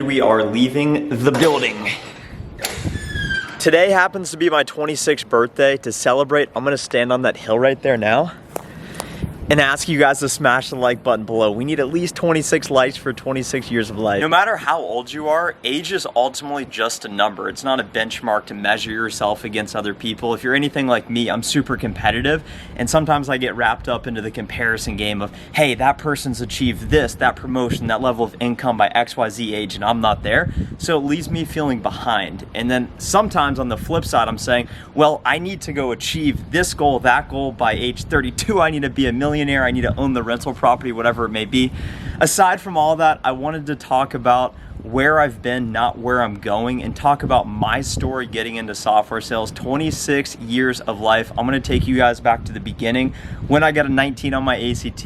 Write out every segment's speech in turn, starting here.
We are leaving the building. Today happens to be my 26th birthday. To celebrate, I'm gonna stand on that hill right there now and ask you guys to smash the like button below. We need at least 26 likes for 26 years of life. No matter how old you are, age is ultimately just a number. It's not a benchmark to measure yourself against other people. If you're anything like me, I'm super competitive, and sometimes I get wrapped up into the comparison game of, hey, that person's achieved this, that promotion, that level of income by XYZ age, and I'm not there. So it leaves me feeling behind. And then sometimes on the flip side, I'm saying, well, I need to go achieve this goal, that goal by age 32. I need to be a millionaire. I need to own the rental property, whatever it may be. Aside from all that, I wanted to talk about where I've been, not where I'm going, and talk about my story getting into software sales. 26 years of life. I'm going to take you guys back to the beginning, when I got a 19 on my ACT,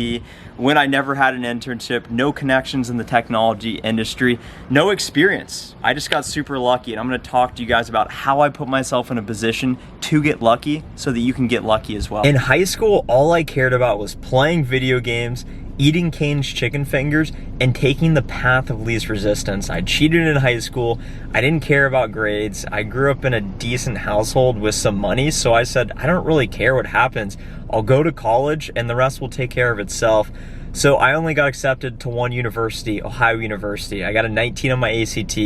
when I never had an internship, no connections in the technology industry, no experience. I just got super lucky, and I'm going to talk to you guys about how I put myself in a position to get lucky so that you can get lucky as well. In high school, all I cared about was playing video games, eating Cane's chicken fingers, and taking the path of least resistance. I cheated in high school. I didn't care about grades. I grew up in a decent household with some money, so I said, I don't really care what happens. I'll go to college and the rest will take care of itself. So I only got accepted to one university, Ohio University. I got a 19 on my ACT.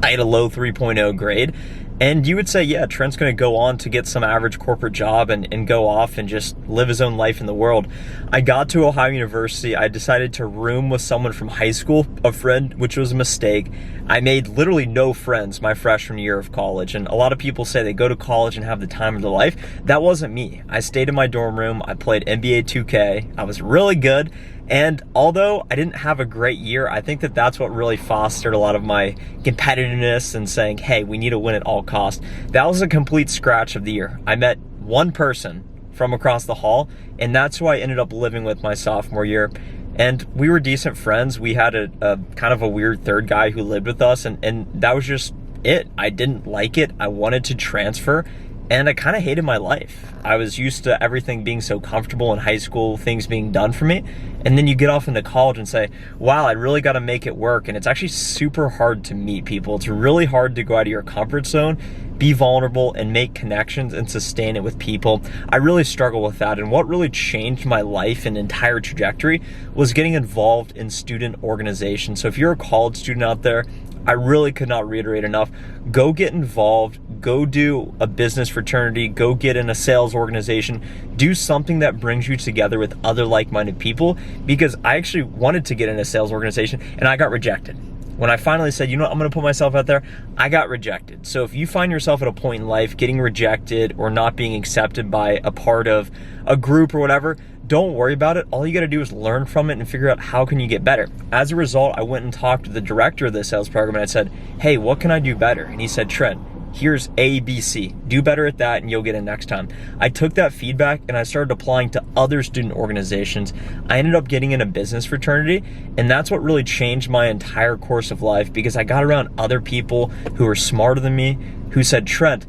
I had a low 3.0 grade. And you would say, yeah, Trent's gonna go on to get some average corporate job and go off and just live his own life in the world. I got to Ohio University. I decided to room with someone from high school, a friend, which was a mistake. I made literally no friends my freshman year of college. And a lot of people say they go to college and have the time of their life. That wasn't me. I stayed in my dorm room. I played NBA 2K. I was really good. And although I didn't have a great year, I think that that's what really fostered a lot of my competitiveness and saying, hey, we need to win at all costs. That was a complete scratch of the year. I met one person from across the hall, and that's who I ended up living with my sophomore year. And we were decent friends. We had a kind of a weird third guy who lived with us, and that was just it. I didn't like it. I wanted to transfer. And I kind of hated my life. I was used to everything being so comfortable in high school, things being done for me. And then you get off into college and say, wow, I really got to make it work. And it's actually super hard to meet people. It's really hard to go out of your comfort zone, be vulnerable, and make connections and sustain it with people. I really struggle with that. And what really changed my life and entire trajectory was getting involved in student organizations. So if you're a college student out there, I really could not reiterate enough. Go get involved, go do a business fraternity, go get in a sales organization, do something that brings you together with other like-minded people, because I actually wanted to get in a sales organization and I got rejected. When I finally said, you know what, I'm gonna put myself out there, I got rejected. So if you find yourself at a point in life getting rejected or not being accepted by a part of a group or whatever, don't worry about it. All you gotta do is learn from it and figure out how can you get better. As a result, I went and talked to the director of the sales program and I said, hey, what can I do better? And he said, Trent, here's A, B, C. Do better at that and you'll get it next time. I took that feedback and I started applying to other student organizations. I ended up getting in a business fraternity, and that's what really changed my entire course of life, because I got around other people who were smarter than me, who said, Trent,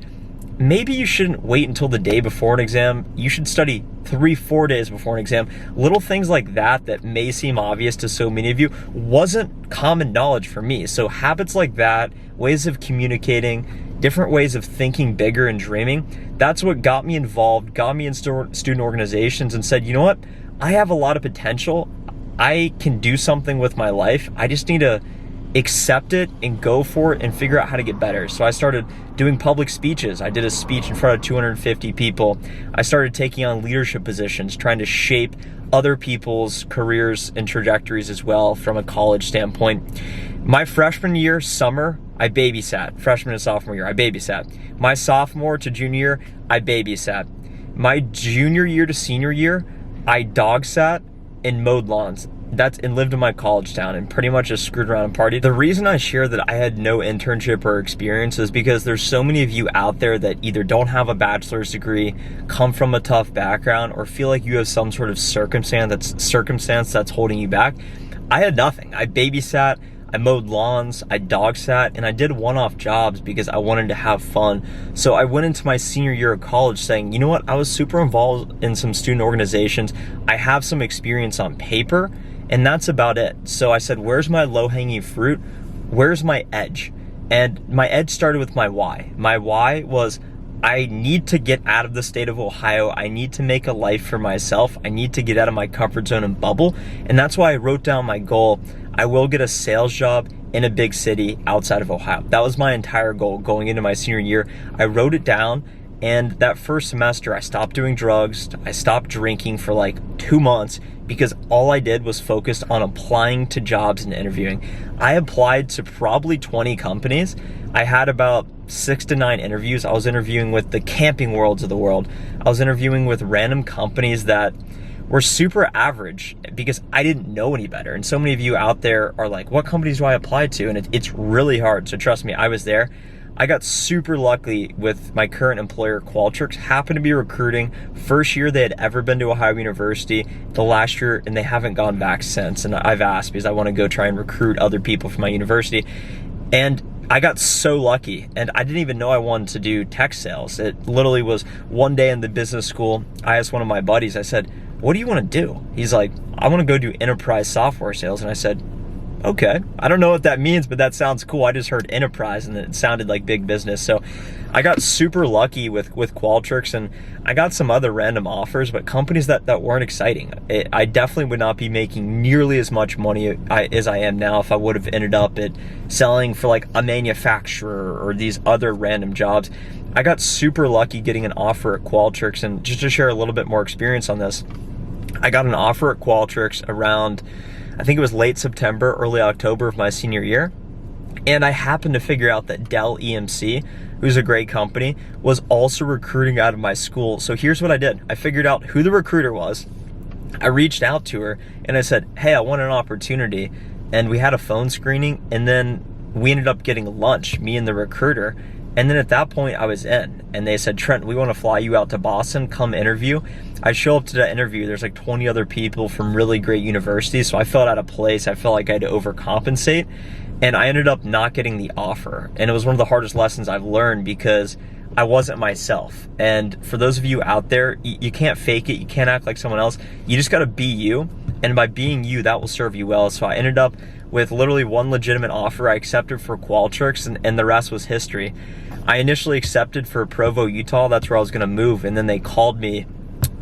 maybe you shouldn't wait until the day before an exam. You should study 3-4 days before an exam. Little things like that that may seem obvious to so many of you wasn't common knowledge for me. So habits like that, ways of communicating, different ways of thinking bigger and dreaming, that's what got me involved, got me in student organizations, and said, you know what? I have a lot of potential. I can do something with my life. I just need to accept it and go for it and figure out how to get better. So I started doing public speeches. I did a speech in front of 250 people. I started taking on leadership positions, trying to shape other people's careers and trajectories as well from a college standpoint. My freshman year, summer, I babysat. Freshman and sophomore year, I babysat. My sophomore to junior year, I babysat. My junior year to senior year, I dog sat and mowed lawns. And lived in my college town and pretty much just screwed around and partied. The reason I share that I had no internship or experience is because there's so many of you out there that either don't have a bachelor's degree, come from a tough background, or feel like you have some sort of circumstance that's holding you back. I had nothing. I babysat, I mowed lawns, I dog sat, and I did one-off jobs because I wanted to have fun. So I went into my senior year of college saying, you know what, I was super involved in some student organizations. I have some experience on paper, and that's about it. So I said, where's my low-hanging fruit? where's my edge? And my edge started with my why. My why was, I need to get out of the state of Ohio. I need to make a life for myself. I need to get out of my comfort zone and bubble. And that's why I wrote down my goal. I will get a sales job in a big city outside of Ohio. That was my entire goal going into my senior year. I wrote it down, and that first semester I stopped doing drugs. I stopped drinking for like 2 months because all I did was focus on applying to jobs and interviewing. I applied to probably 20 companies. I had about 6 to 9 interviews. I was interviewing with the Camping Worlds of the world. I was interviewing with random companies that were super average because I didn't know any better. And so many of you out there are like, what companies do I apply to? And it's really hard. So trust me, I was there. I got super lucky with my current employer, Qualtrics, happened to be recruiting. First year they had ever been to Ohio University, the last year, and they haven't gone back since. And I've asked because I want to go try and recruit other people from my university. And I got so lucky, and I didn't even know I wanted to do tech sales. It literally was one day in the business school. I asked one of my buddies, I said, what do you want to do? He's like, I want to go do enterprise software sales. And I said, okay, I don't know what that means, but that sounds cool. I just heard enterprise and it sounded like big business. So I got super lucky with Qualtrics, and I got some other random offers, but companies that weren't exciting. I definitely would not be making nearly as much money as I am now if I would have ended up at selling for like a manufacturer or these other random jobs. I got super lucky getting an offer at Qualtrics, and just to share a little bit more experience on this, I got an offer at Qualtrics around, I think it was late September, early October of my senior year. And I happened to figure out that Dell EMC, who's a great company, was also recruiting out of my school. So here's what I did. I figured out who the recruiter was. I reached out to her and I said, hey, I want an opportunity. And we had a phone screening, and then we ended up getting lunch, me and the recruiter. And then at that point I was in, and they said, Trent, we want to fly you out to Boston, come interview. I show up to that interview, there's like 20 other people from really great universities. So I felt out of place. I felt like I had to overcompensate, and I ended up not getting the offer. And it was one of the hardest lessons I've learned because I wasn't myself. And for those of you out there, you can't fake it. You can't act like someone else. You just got to be you. And by being you, that will serve you well. So I ended up with literally one legitimate offer. I accepted for Qualtrics, and the rest was history. I initially accepted for Provo, Utah. That's where I was going to move. And then they called me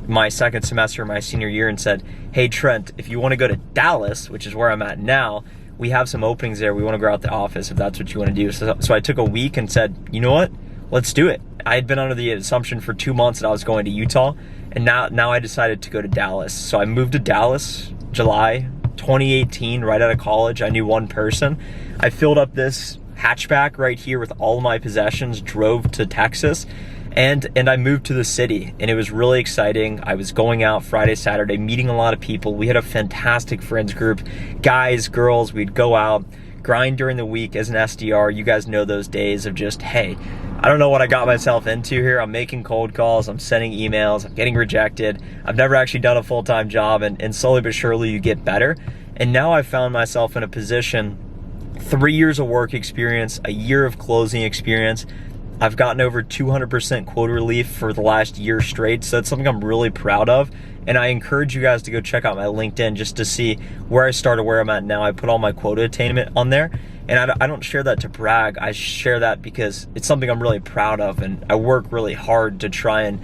my second semester, my senior year, and said, hey, Trent, if you want to go to Dallas, which is where I'm at now, we have some openings there. We want to grow out the office if that's what you want to do. So I took a week and said, you know what? Let's do it. I had been under the assumption for 2 months that I was going to Utah, and now I decided to go to Dallas. So I moved to Dallas, July 2018, right out of college. I knew one person. I filled up this hatchback right here with all of my possessions, drove to Texas, and I moved to the city, and it was really exciting. I was going out Friday, Saturday, meeting a lot of people. We had a fantastic friends group, guys, girls. We'd go out, grind during the week as an SDR. You guys know those days of just, hey, I don't know what I got myself into here. I'm making cold calls, I'm sending emails, I'm getting rejected. I've never actually done a full-time job, and slowly but surely you get better. And now I found myself in a position, 3 years of work experience, a year of closing experience. I've gotten over 200% quota relief for the last year straight, so that's something I'm really proud of. And I encourage you guys to go check out my LinkedIn just to see where I started, where I'm at now. I put all my quota attainment on there, and I don't share that to brag. I share that because it's something I'm really proud of, and I work really hard to try and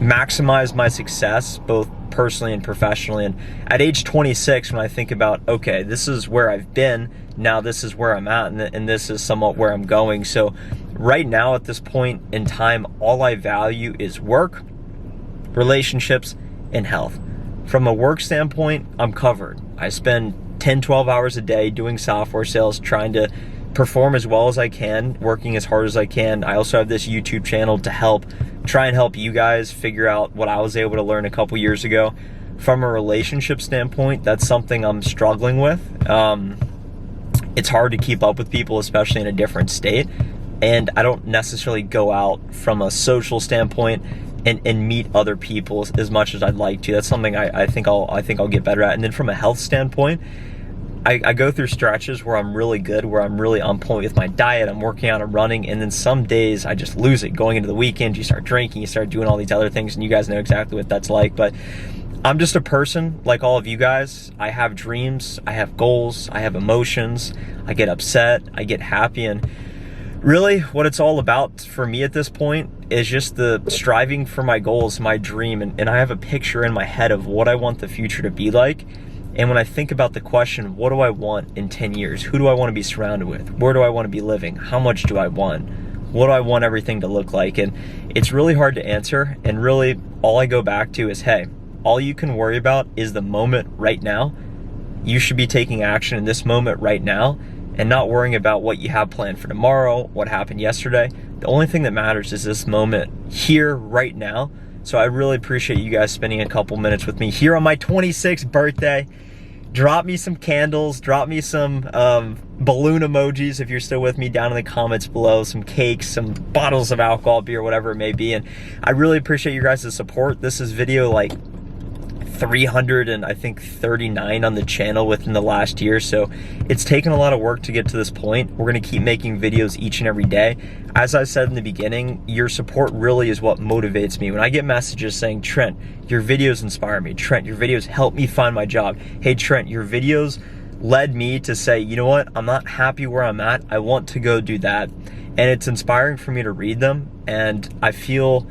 maximize my success, both personally and professionally. And at age 26, when I think about, okay, this is where I've been, now this is where I'm at, and this is somewhat where I'm going. So right now at this point in time, all I value is work, relationships, and health. From a work standpoint, I'm covered. I spend 10, 12 hours a day doing software sales, trying to perform as well as I can, working as hard as I can. I also have this YouTube channel to try and help you guys figure out what I was able to learn a couple years ago. From a relationship standpoint, that's something I'm struggling with. It's hard to keep up with people, especially in a different state. And I don't necessarily go out from a social standpoint and meet other people as much as I'd like to. That's something I think I'll get better at. And then from a health standpoint, I go through stretches where I'm really good, where I'm really on point with my diet, I'm working out and running, and then some days I just lose it. Going into the weekend, you start drinking, you start doing all these other things, and you guys know exactly what that's like. But I'm just a person like all of you guys. I have dreams, I have goals, I have emotions, I get upset, I get happy, and really what it's all about for me at this point is just the striving for my goals, my dream, and I have a picture in my head of what I want the future to be like. And when I think about the question, what do I want in 10 years? Who do I want to be surrounded with? Where do I want to be living? How much do I want? What do I want everything to look like? And it's really hard to answer, and really all I go back to is, hey, all you can worry about is the moment right now. You should be taking action in this moment right now and not worrying about what you have planned for tomorrow, what happened yesterday. The only thing that matters is this moment here right now. So I really appreciate you guys spending a couple minutes with me here on my 26th birthday. Drop me some candles, drop me some balloon emojis if you're still with me down in the comments below, some cakes, some bottles of alcohol, beer, whatever it may be. And I really appreciate you guys' support. This is video like 339 on the channel within the last year, so it's taken a lot of work to get to this point. We're going to keep making videos each and every day. As I said in the beginning, your support really is what motivates me. When I get messages saying, Trent, your videos inspire me. Trent, your videos help me find my job. Hey Trent, your videos led me to say, you know what, I'm not happy where I'm at, I want to go do that. And it's inspiring for me to read them, and I feel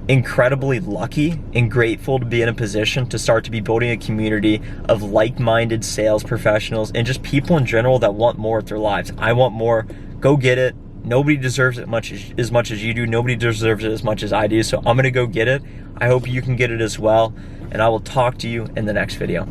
incredibly lucky and grateful to be in a position to start to be building a community of like-minded sales professionals and just people in general that want more with their lives. I want more. Go get it. Nobody deserves it as much as you do. Nobody deserves it as much as I do. So I'm going to go get it. I hope you can get it as well. And I will talk to you in the next video.